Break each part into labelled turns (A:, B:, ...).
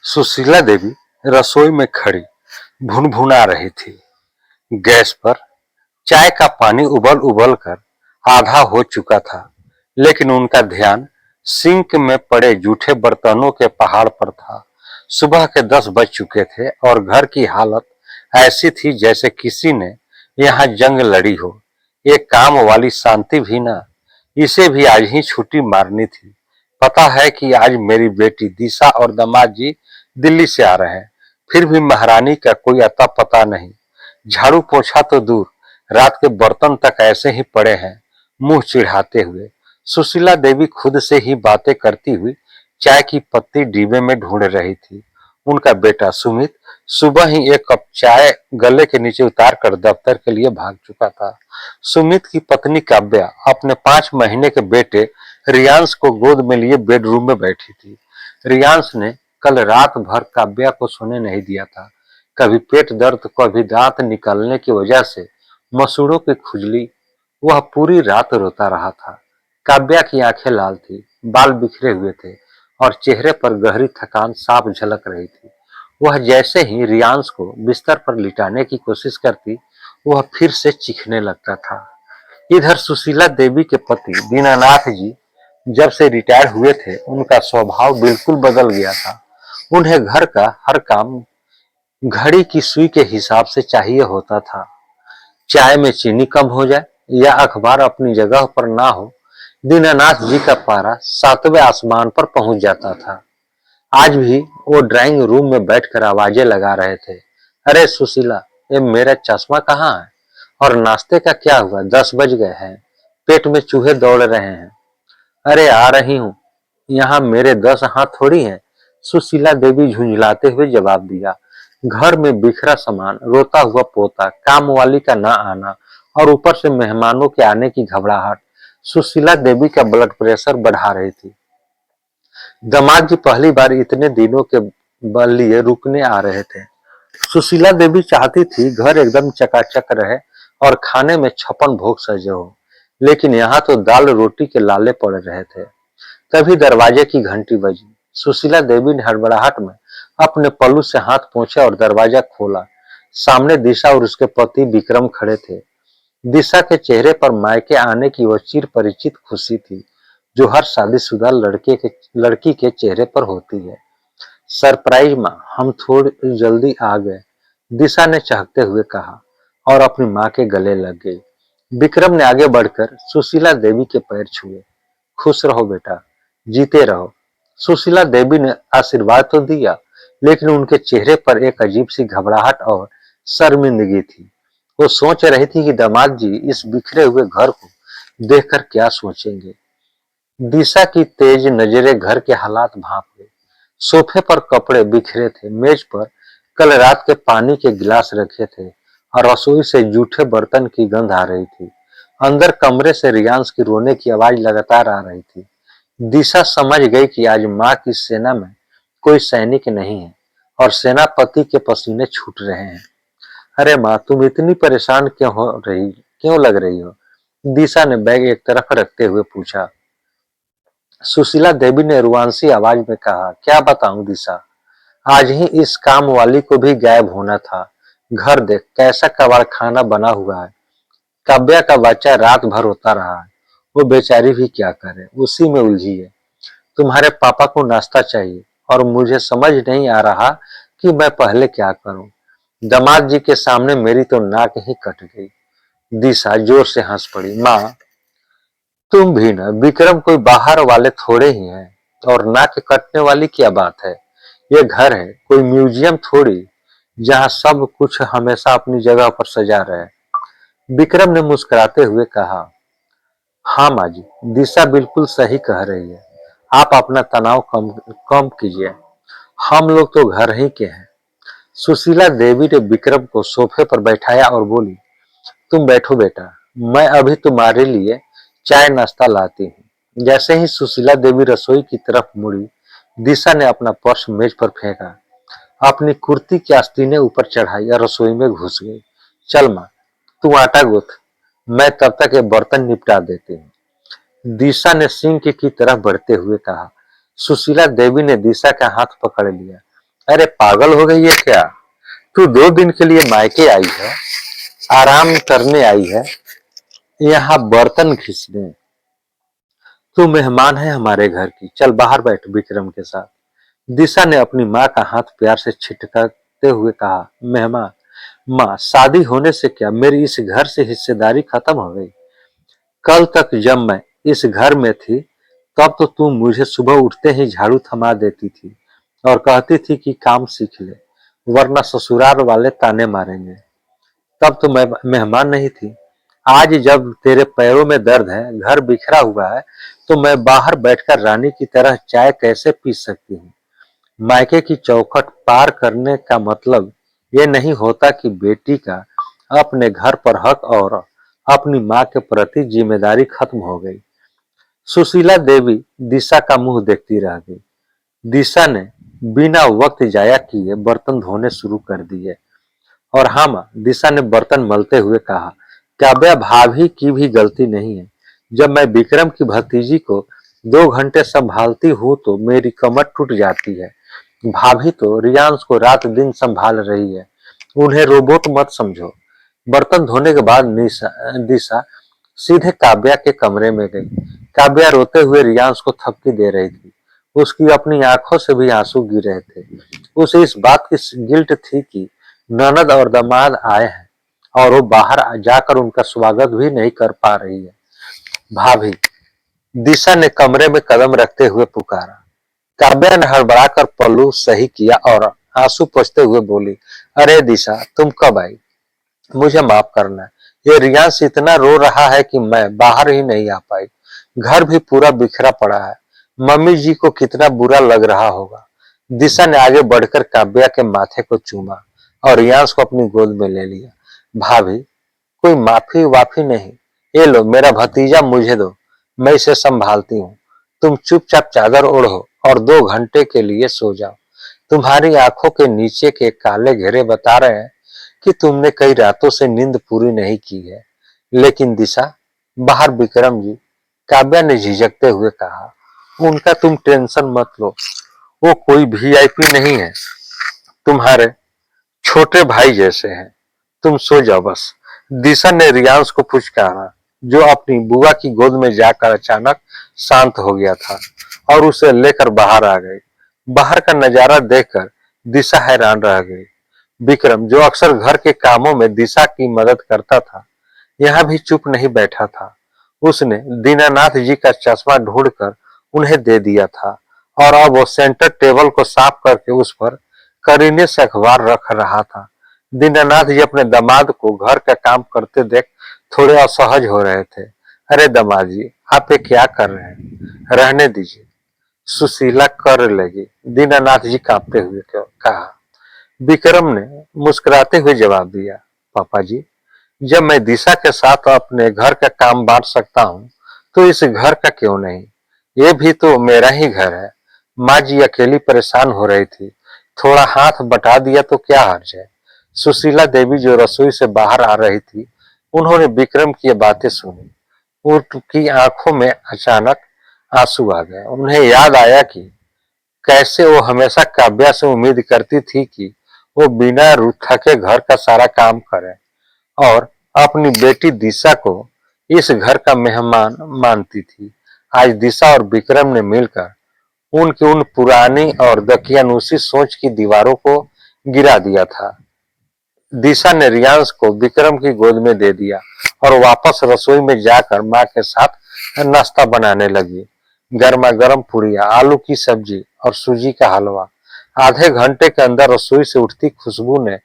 A: सुशीला देवी रसोई में खड़ी भुनभुना रही थी। गैस पर चाय का पानी उबल उबल कर आधा हो चुका था, लेकिन उनका ध्यान सिंक में पड़े जूठे बर्तनों के पहाड़ पर था। सुबह के 10 बज चुके थे और घर की हालत ऐसी थी जैसे किसी ने यहाँ जंग लड़ी हो। एक काम वाली शांति भी ना, इसे भी आज ही छुट्टी मारनी थी। पता है कि आज मेरी बेटी दिशा और दामाद जी दिल्ली से आ रहे हैं, फिर भी महारानी का कोई अता पता नहीं। झाड़ू पोछा तो दूर, रात के बर्तन तक ऐसे ही पड़े हैं। मुंह चिढ़ाते हुए सुशीला देवी खुद से ही बातें करती हुई चाय की पत्ती डिब्बे में ढूंढ रही थी। उनका बेटा सुमित सुबह ही एक कप चाय गले के नीचे उतार कर दफ्तर के लिए भाग चुका था। सुमित की पत्नी काव्या अपने 5 महीने के बेटे रियांश को गोद में लिए बेडरूम में बैठी थी। रियांश ने कल रात भर काव्या को सोने नहीं दिया था। कभी पेट दर्द, कभी दांत निकलने की वजह से मसूड़ों की खुजली। वह पूरी रात रोता रहा था। काव्या की आंखें लाल थी, बाल बिखरे हुए थे और चेहरे पर गहरी थकान साफ झलक रही थी। वह जैसे ही रियांश को बिस्तर पर लिटाने की कोशिश करती, वह फिर से चीखने लगता था। इधर सुशीला देवी के पति दीनानाथ जी जब से रिटायर हुए थे, उनका स्वभाव बिल्कुल बदल गया था। उन्हें घर का हर काम घड़ी की सुई के हिसाब से चाहिए होता था। चाय में चीनी कम हो जाए या अखबार अपनी जगह पर ना हो, दीनानाथ जी का पारा 7वें आसमान पर पहुंच जाता था। आज भी वो ड्राइंग रूम में बैठकर आवाजें लगा रहे थे। अरे सुशीला, ये मेरा चश्मा कहाँ है? और नाश्ते का क्या हुआ? 10 बज गए हैं, पेट में चूहे दौड़ रहे हैं। अरे आ रही हूँ, यहाँ मेरे 10 हाथ थोड़ी हैं। सुशीला देवी झुंझलाते हुए जवाब दिया। घर में बिखरा सामान, रोता हुआ पोता, काम वाली का ना आना और ऊपर से मेहमानों के आने की घबराहट सुशीला देवी का ब्लड प्रेशर बढ़ा रही थी। दामाद जी पहली बार इतने दिनों के लिए रुकने आ रहे थे। सुशीला देवी चाहती थी घर एकदम चकाचक रहे और खाने में 56 भोग सजे हो, लेकिन यहाँ तो दाल रोटी के लाले पड़ रहे थे। तभी दरवाजे की घंटी बजी। सुशीला देवी ने हड़बड़ाहट में अपने पल्लू से हाथ पोंछा और दरवाजा खोला। सामने दिशा और उसके पति विक्रम खड़े थे। दिशा के चेहरे पर मायके आने की वह चिर परिचित खुशी थी, जो हर शादीशुदा लड़की के चेहरे पर होती है। सरप्राइज माँ, हम थोड़ी जल्दी आ गए, दिशा ने चहकते हुए कहा और अपनी माँ के गले लग गई। विक्रम ने आगे बढ़कर सुशीला देवी के पैर छुए। खुश रहो बेटा, जीते रहो। सुशीला देवी ने आशीर्वाद तो दिया, लेकिन उनके चेहरे पर एक अजीब सी घबराहट और शर्मिंदगी थी। वो सोच रही थी कि दामाद जी इस बिखरे हुए घर को देखकर क्या सोचेंगे। दिशा की तेज नजरें घर के हालात भांप गई। सोफे पर कपड़े बिखरे थे, मेज पर कल रात के पानी के गिलास रखे थे और रसोई से जूठे बर्तन की गंध आ रही थी। अंदर कमरे से रियांश की रोने की आवाज लगातार आ रही थी। दिशा समझ गई कि आज माँ की सेना में कोई सैनिक नहीं है और सेनापति के पसीने छूट रहे हैं। अरे माँ, तुम इतनी परेशान क्यों लग रही हो? दिशा ने बैग एक तरफ रखते हुए पूछा। सुशीला देवी ने रुआंसी आवाज में कहा, क्या बताऊं दिशा, आज ही इस काम वाली को भी गायब होना था। घर देख कैसा कबाड़खाना बना हुआ है। काव्या का बच्चा रात भर रोता रहा है, वो बेचारी भी क्या करे, उसी में उलझी है। तुम्हारे पापा को नाश्ता चाहिए और मुझे समझ नहीं आ रहा कि मैं पहले क्या करूं। दामाद जी के सामने मेरी तो नाक ही कट गई। दिशा जोर से हंस पड़ी। माँ, तुम भी ना, विक्रम कोई बाहर वाले थोड़े ही हैं और नाक कटने वाली क्या बात है। ये घर है, कोई म्यूजियम थोड़ी, जहाँ सब कुछ हमेशा अपनी जगह पर सजा रहे। विक्रम ने मुस्कुराते हुए कहा, हाँ माँ जी, दिशा बिल्कुल सही कह रही है। आप अपना तनाव कम कीजिए, हम लोग तो घर ही के हैं। सुशीला देवी ने विक्रम को सोफे पर बैठाया और बोली, तुम बैठो बेटा, मैं अभी तुम्हारे लिए चाय नाश्ता लाती हूँ। जैसे ही सुशीला देवी रसोई की तरफ मुड़ी, दिशा ने अपना पर्स मेज पर फेंका, अपनी कुर्ती की आस्तीनें ऊपर चढ़ाई और रसोई में घुस गई। चल माँ, तू आटा गूंथ, मैं तब तक ये बर्तन निपटा देती हूँ। दिशा ने सिंक की तरफ बढ़ते हुए कहा। सुशीला देवी ने दिशा का हाथ पकड़ लिया। अरे पागल हो गई है क्या? तू 2 दिन के लिए मायके आई है, आराम करने आई है, यहाँ बर्तन खींचने। तू मेहमान है हमारे घर की, चल बाहर बैठ विक्रम के साथ। दिशा ने अपनी माँ का हाथ प्यार से छिटकते हुए कहा, मेहमान, माँ शादी होने से क्या मेरी इस घर से हिस्सेदारी खत्म हो गई? कल तक जब मैं इस घर में थी तब तो तुम मुझे सुबह उठते ही झाड़ू थमा देती थी और कहती थी कि काम सीख ले, वरना ससुराल वाले ताने मारेंगे। तब तो मैं मेहमान नहीं थी। आज जब तेरे पैरों में दर्द है, घर बिखरा हुआ है, तो मैं बाहर बैठकर रानी की तरह चाय कैसे पी सकती हूँ? मायके की चौखट पार करने का मतलब ये नहीं होता कि बेटी का अपने घर पर हक और अपनी माँ के प्रति जिम्मेदारी खत्म हो गई। सुशीला देवी दिशा का मुंह देखती रह गई। दिशा ने बिना वक्त जाया किए बर्तन धोने शुरू कर दिए। और हाँ माँ, दिशा ने बर्तन मलते हुए कहा, काव्या भाभी की भी गलती नहीं है। जब मैं विक्रम की भतीजी को 2 घंटे संभालती हूँ तो मेरी कमर टूट जाती है। भाभी तो रियांश को रात दिन संभाल रही है, उन्हें रोबोट मत समझो। बर्तन धोने के बाद दिशा सीधे काव्या के कमरे में गई। काव्या रोते हुए रियांश को थपकी दे रही थी। उसकी अपनी आंखों से भी आंसू गिर रहे थे। उसे इस बात की गिल्ट थी कि ननद और दामाद आए हैं और वो बाहर जाकर उनका स्वागत भी नहीं कर पा रही है। भाभी, दिशा ने कमरे में कदम रखते हुए पुकारा। काव्या ने हड़बड़ाकर पल्लू सही किया और आंसू पोंछते हुए बोली, अरे दिशा, तुम कब आई? मुझे माफ करना, ये रियांश इतना रो रहा है कि मैं बाहर ही नहीं आ पाई। घर भी पूरा बिखरा पड़ा है। मम्मी जी को कितना बुरा लग रहा होगा। दिशा ने आगे बढ़कर काव्या के माथे को चूमा और रियांश को अपनी गोद में ले लिया। भाभी, कोई माफी वाफी नहीं, ये लो मेरा भतीजा मुझे दो, मैं इसे संभालती हूँ। तुम चुपचाप चादर ओढ़ो और 2 घंटे के लिए सो जाओ। तुम्हारी आंखों के नीचे के काले घेरे बता रहे हैं कि तुमने कई रातों से नींद पूरी नहीं की है। लेकिन दिशा, बाहर विक्रम जी, काव्या ने झिझकते हुए कहा, उनका तुम टेंशन मत लो, वो कोई वीआईपी नहीं है, तुम्हारे छोटे भाई जैसे हैं। तुम सो जाओ बस। दिशा ने रियांश को पुचकारा, जो अपनी बुआ की गोद में जाकर अचानक शांत हो गया था और उसे लेकर बाहर आ गई। बाहर का नजारा देखकर दिशा हैरान रह गई। विक्रम, जो अक्सर घर के कामों में दिशा की मदद करता था, यहाँ भी चुप नहीं बैठा था। उसने दीनानाथ जी का चश्मा ढूंढकर उन्हें दे दिया था और अब वो सेंटर टेबल को साफ करके उस पर करीने से अखबार रख रहा था। दीनानाथ जी अपने दामाद को घर का काम करते देख थोड़े असहज हो रहे थे। अरे दामाद जी, आप ये क्या कर रहे हैं? रहने दीजिए, सुशीला कर लेगी, दीनानाथ जी कांपते हुए कहा। विक्रम ने मुस्कुराते हुए जवाब दिया, पापा जी, जब मैं दिशा के साथ अपने घर का काम बांट सकता हूँ तो इस घर का क्यों नहीं? ये भी तो मेरा ही घर है। माँ जी अकेली परेशान हो रही थी, थोड़ा हाथ बटा दिया तो क्या हर्ज है? सुशीला देवी जो रसोई से बाहर आ रही थी, उन्होंने विक्रम की ये बातें सुनी। उनकी आंखों में अचानक आंसू आ गए। उन्हें याद आया कि कैसे वो हमेशा काव्या से उम्मीद करती थी कि वो बिना थके घर का सारा काम करे और अपनी बेटी दिशा को इस घर का मेहमान मानती थी। आज दिशा और विक्रम ने मिलकर उनकी उन पुरानी और दकियानूसी सोच की दीवारों को गिरा दिया था। दिशा ने रियांश को विक्रम की गोद में दे दिया और वापस रसोई में जाकर माँ के साथ नाश्ता बनाने लगी। गर्मा गर्म पूड़ियाँ, आलू की सब्जी और सूजी का हलवा। आधे घंटे के अंदर रसोई से उठती खुशबू ने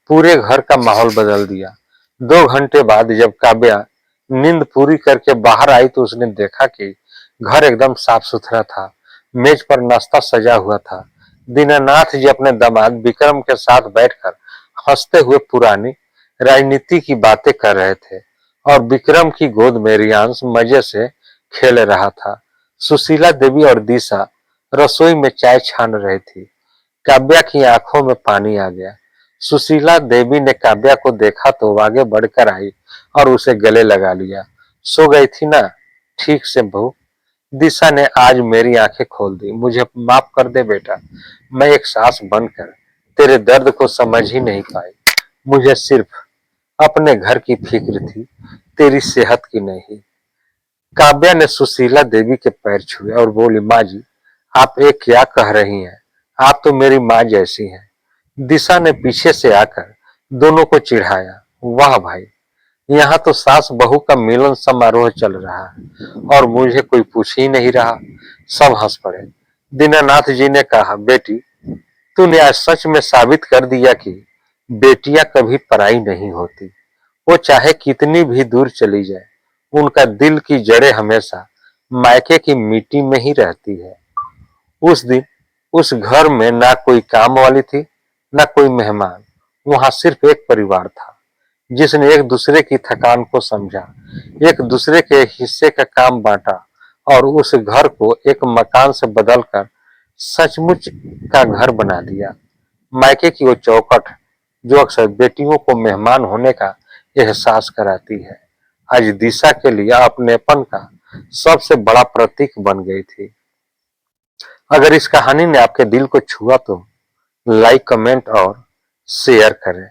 A: पूरे घर का माहौल बदल दिया। 2 घंटे बाद जब काव्या नींद पूरी करके बाहर आई तो उसने देखा कि घर एकदम साफ सुथरा था। मेज पर नाश्ता सजा हुआ था। दीनानाथ जी अपने दामाद विक्रम के साथ बैठकर हंसते हुए पुरानी राजनीति की बातें कर रहे थे और विक्रम की गोद में रियांश मजे से खेल रहा था। सुशीला देवी और दिशा रसोई में चाय छान रही थी। काव्या की आंखों में पानी आ गया। सुशीला देवी ने काव्या को देखा तो आगे बढ़कर आई और उसे गले लगा लिया। सो गई थी ना ठीक से बहू? दिशा ने आज मेरी आंखें खोल दी। मुझे माफ कर दे बेटा, मैं एक सास बनकर तेरे दर्द को समझ ही नहीं पाई। मुझे सिर्फ अपने घर की फिक्र थी, तेरी सेहत की नहीं। काव्या ने सुशीला देवी के पैर छुए और बोली, माँ जी आप ये क्या कह रही हैं, आप तो मेरी माँ जैसी हैं। दिशा ने पीछे से आकर दोनों को चिढ़ाया। वाह भाई, यहाँ तो सास बहू का मिलन समारोह चल रहा है और मुझे कोई पूछ ही नहीं रहा। सब हंस पड़े। दीनानाथ जी ने कहा, बेटी तूने आज सच में साबित कर दिया कि बेटियां कभी पराई नहीं होती। वो चाहे कितनी भी दूर चली जाए, उनका दिल की जड़ें हमेशा मायके की मिट्टी में ही रहती है। उस दिन उस घर में ना कोई काम वाली थी, ना कोई मेहमान। वहां सिर्फ एक परिवार था जिसने एक दूसरे की थकान को समझा, एक दूसरे के हिस्से का काम बांटा और उस घर को एक मकान से बदलकर सचमुच का घर बना दिया। मायके की वो चौखट जो अक्सर बेटियों को मेहमान होने का एहसास कराती है, आज दिशा के लिए अपनेपन का सबसे बड़ा प्रतीक बन गई थी। अगर इस कहानी ने आपके दिल को छुआ तो लाइक, कमेंट और शेयर करें।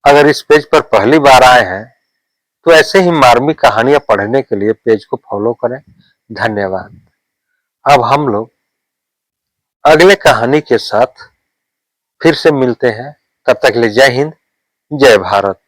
A: अगर इस पेज पर पहली बार आए हैं तो ऐसे ही मार्मिक कहानियां पढ़ने के लिए पेज को फॉलो करें। धन्यवाद। अब हम लोग अगले कहानी के साथ फिर से मिलते हैं। तब तक के लिए जय हिंद, जय भारत।